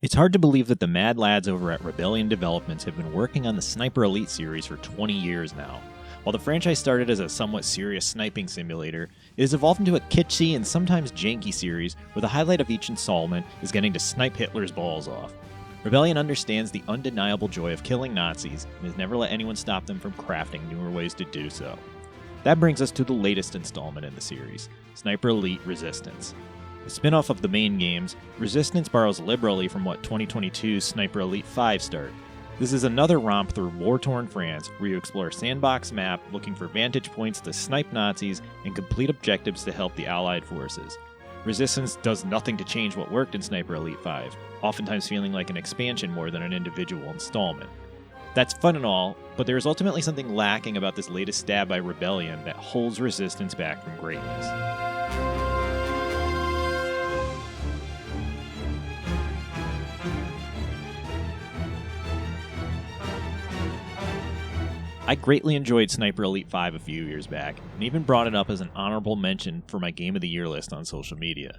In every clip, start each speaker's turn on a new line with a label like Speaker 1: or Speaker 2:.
Speaker 1: It's hard to believe that the mad lads over at Rebellion Developments have been working on the Sniper Elite series for 20 years now. While the franchise started as a somewhat serious sniping simulator, it has evolved into a kitschy and sometimes janky series where the highlight of each installment is getting to snipe Hitler's balls off. Rebellion understands the undeniable joy of killing Nazis and has never let anyone stop them from crafting newer ways to do so. That brings us to the latest installment in the series, Sniper Elite Resistance. A spin-off of the main games, Resistance borrows liberally from what 2022's Sniper Elite 5 start. This is another romp through war-torn France, where you explore a sandbox map looking for vantage points to snipe Nazis and complete objectives to help the Allied forces. Resistance does nothing to change what worked in Sniper Elite 5, oftentimes feeling like an expansion more than an individual installment. That's fun and all, but there is ultimately something lacking about this latest stab by Rebellion that holds Resistance back from greatness. I greatly enjoyed Sniper Elite 5 a few years back, and even brought it up as an honorable mention for my Game of the Year list on social media.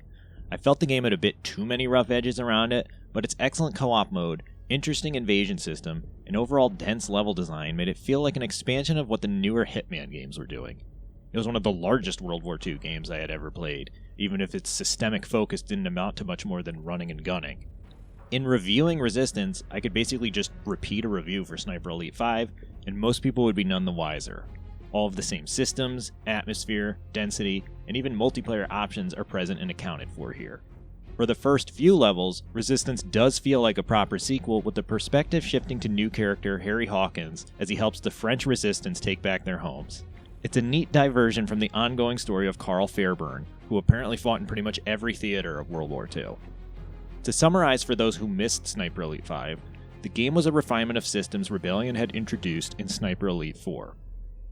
Speaker 1: I felt the game had a bit too many rough edges around it, but its excellent co-op mode, interesting invasion system, and overall dense level design made it feel like an expansion of what the newer Hitman games were doing. It was one of the largest World War II games I had ever played, even if its systemic focus didn't amount to much more than running and gunning. In reviewing Resistance, I could basically just repeat a review for Sniper Elite 5, and most people would be none the wiser. All of the same systems, atmosphere, density, and even multiplayer options are present and accounted for here. For the first few levels, Resistance does feel like a proper sequel, with the perspective shifting to new character Harry Hawkins as he helps the French resistance take back their homes. It's a neat diversion from the ongoing story of Carl Fairburn, who apparently fought in pretty much every theater of World War II. To summarize for those who missed Sniper Elite 5, the game was a refinement of systems Rebellion had introduced in Sniper Elite 4.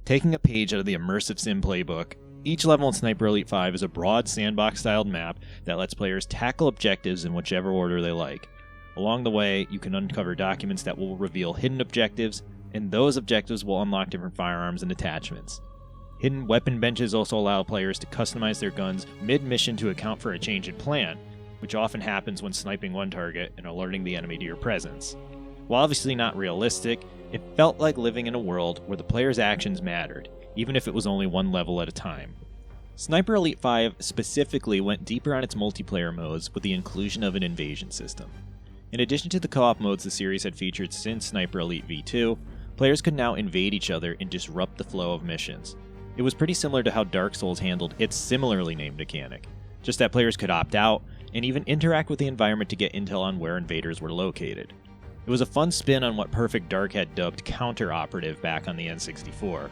Speaker 1: Taking a page out of the immersive sim playbook, each level in Sniper Elite 5 is a broad sandbox-styled map that lets players tackle objectives in whichever order they like. Along the way, you can uncover documents that will reveal hidden objectives, and those objectives will unlock different firearms and attachments. Hidden weapon benches also allow players to customize their guns mid-mission to account for a change in plan, which often happens when sniping one target and alerting the enemy to your presence. While obviously not realistic, it felt like living in a world where the player's actions mattered, even if it was only one level at a time. Sniper Elite 5 specifically went deeper on its multiplayer modes with the inclusion of an invasion system. In addition to the co-op modes the series had featured since Sniper Elite V2, players could now invade each other and disrupt the flow of missions. It was pretty similar to how Dark Souls handled its similarly named mechanic, just that players could opt out and even interact with the environment to get intel on where invaders were located. It was a fun spin on what Perfect Dark had dubbed counter-operative back on the N64.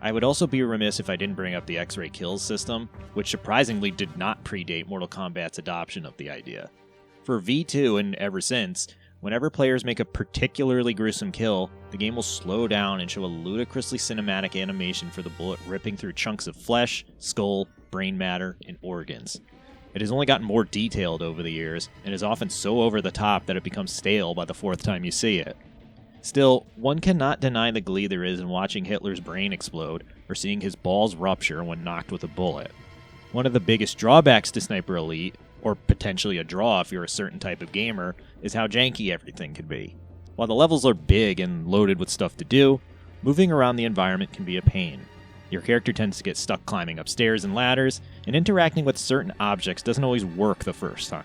Speaker 1: I would also be remiss if I didn't bring up the X-ray kills system, which surprisingly did not predate Mortal Kombat's adoption of the idea. For V2 and ever since, whenever players make a particularly gruesome kill, the game will slow down and show a ludicrously cinematic animation for the bullet ripping through chunks of flesh, skull, brain matter, and organs. It has only gotten more detailed over the years, and is often so over the top that it becomes stale by the fourth time you see it. Still, one cannot deny the glee there is in watching Hitler's brain explode, or seeing his balls rupture when knocked with a bullet. One of the biggest drawbacks to Sniper Elite, or potentially a draw if you're a certain type of gamer, is how janky everything can be. While the levels are big and loaded with stuff to do, moving around the environment can be a pain. Your character tends to get stuck climbing up stairs and ladders, and interacting with certain objects doesn't always work the first time.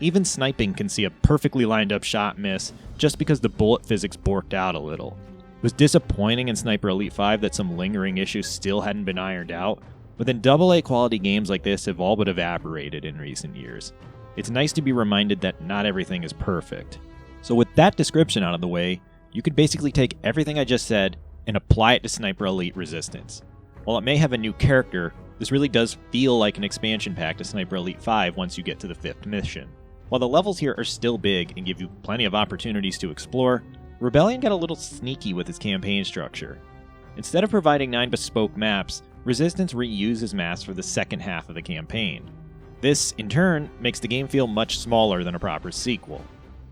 Speaker 1: Even sniping can see a perfectly lined up shot miss just because the bullet physics borked out a little. It was disappointing in Sniper Elite 5 that some lingering issues still hadn't been ironed out, but then AA quality games like this have all but evaporated in recent years. It's nice to be reminded that not everything is perfect. So with that description out of the way, you could basically take everything I just said and apply it to Sniper Elite Resistance. While it may have a new character, this really does feel like an expansion pack to Sniper Elite 5 once you get to the 5th mission. While the levels here are still big and give you plenty of opportunities to explore, Rebellion got a little sneaky with its campaign structure. Instead of providing 9 bespoke maps, Resistance reuses maps for the second half of the campaign. This, in turn, makes the game feel much smaller than a proper sequel.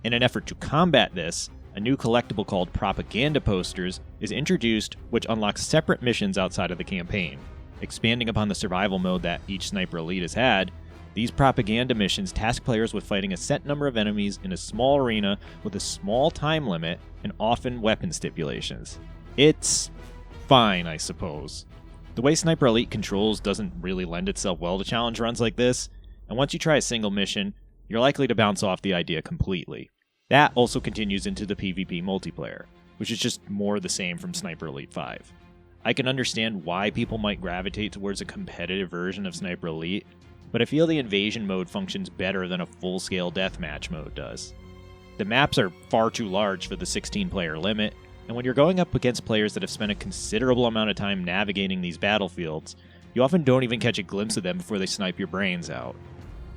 Speaker 1: In an effort to combat this, a new collectible called Propaganda Posters is introduced, which unlocks separate missions outside of the campaign, expanding upon the survival mode that each Sniper Elite has had, These propaganda missions task players with fighting a set number of enemies in a small arena with a small time limit and often weapon stipulations. It's fine, I suppose. The way Sniper Elite controls doesn't really lend itself well to challenge runs like this, and once you try a single mission, you're likely to bounce off the idea completely. That also continues into the PvP multiplayer, which is just more the same from Sniper Elite 5. I can understand why people might gravitate towards a competitive version of Sniper Elite, but I feel the invasion mode functions better than a full-scale deathmatch mode does. The maps are far too large for the 16-player limit, and when you're going up against players that have spent a considerable amount of time navigating these battlefields, you often don't even catch a glimpse of them before they snipe your brains out.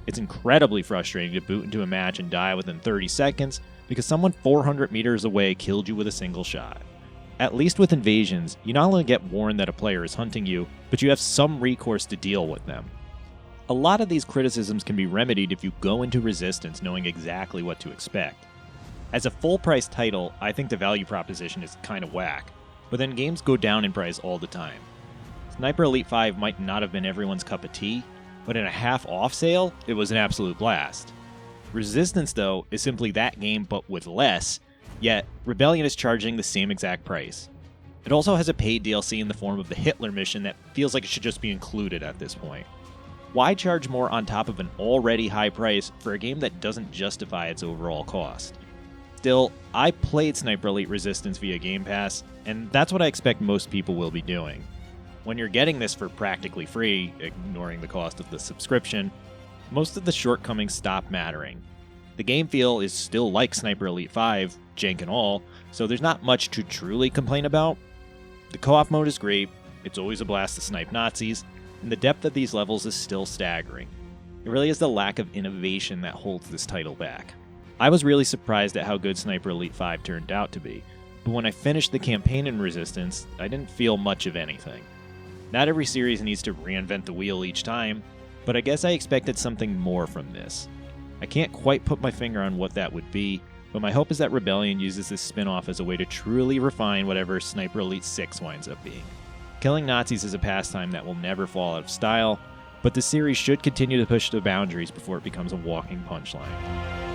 Speaker 1: It's incredibly frustrating to boot into a match and die within 30 seconds because someone 400 meters away killed you with a single shot. At least with invasions, you not only get warned that a player is hunting you, but you have some recourse to deal with them. A lot of these criticisms can be remedied if you go into Resistance knowing exactly what to expect. As a full-price title, I think the value proposition is kinda whack, but then games go down in price all the time. Sniper Elite 5 might not have been everyone's cup of tea, but in a half-off sale, it was an absolute blast. Resistance, though, is simply that game but with less, yet Rebellion is charging the same exact price. It also has a paid DLC in the form of the Hitler mission that feels like it should just be included at this point. Why charge more on top of an already high price for a game that doesn't justify its overall cost? Still, I played Sniper Elite Resistance via Game Pass, and that's what I expect most people will be doing. When you're getting this for practically free, ignoring the cost of the subscription, most of the shortcomings stop mattering. The game feel is still like Sniper Elite 5, jank and all, so there's not much to truly complain about. The co-op mode is great, it's always a blast to snipe Nazis, and the depth of these levels is still staggering. It really is the lack of innovation that holds this title back. I was really surprised at how good Sniper Elite 5 turned out to be, but when I finished the campaign in Resistance, I didn't feel much of anything. Not every series needs to reinvent the wheel each time, but I guess I expected something more from this. I can't quite put my finger on what that would be, but my hope is that Rebellion uses this spin-off as a way to truly refine whatever Sniper Elite 6 winds up being. Killing Nazis is a pastime that will never fall out of style, but the series should continue to push the boundaries before it becomes a walking punchline.